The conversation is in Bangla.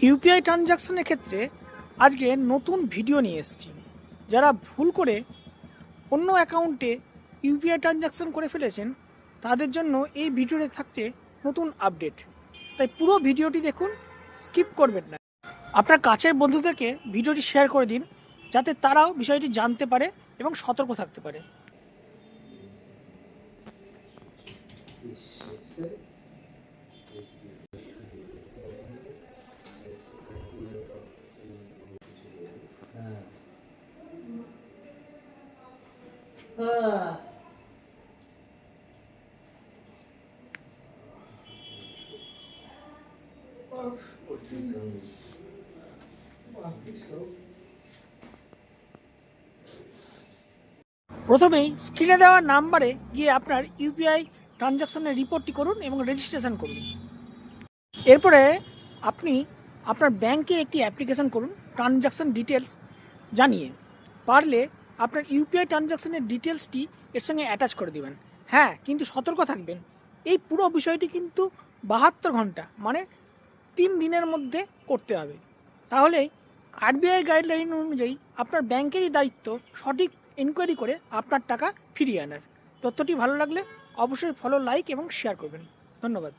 ইউপিআই ট্রানজাকশনের ক্ষেত্রে আজকে নতুন ভিডিও নিয়ে এসেছি। যারা ভুল করে অন্য অ্যাকাউন্টে ইউপিআই ট্রানজাকশন করে ফেলেছেন তাদের জন্য এই ভিডিওতে থাকছে নতুন আপডেট। তাই পুরো ভিডিওটি দেখুন, স্কিপ করবেন না। আপনার কাছের বন্ধুদেরকে ভিডিওটি শেয়ার করে দিন যাতে তারাও বিষয়টি জানতে পারে এবং সতর্ক থাকতে পারে। প্রথমেই স্ক্রিনে দেওয়া নাম্বারে গিয়ে আপনার ইউপিআই ট্রানজাকশনের রিপোর্টটি করুন এবং রেজিস্ট্রেশন করুন। এরপরে আপনি আপনার ব্যাংকে একটি অ্যাপ্লিকেশন করুন ট্রানজাকশন ডিটেলস জানিয়ে। পারলে আপনার ইউপিআই ট্রানজাকশনের ডিটেলসটি এর সঙ্গে অ্যাটাচ করে দেবেন। হ্যাঁ, কিন্তু সতর্ক থাকবেন, এই পুরো বিষয়টি কিন্তু 72 ঘন্টা মানে 3 দিনের মধ্যে করতে হবে। তাহলেই আরবিআই গাইডলাইন অনুযায়ী আপনার ব্যাংকেরই দায়িত্ব সঠিক এনকোয়ারি করে আপনার টাকা ফিরিয়ে আনার। তথ্যটি ভালো লাগলে অবশ্যই ফলো, লাইক এবং শেয়ার করবেন। ধন্যবাদ।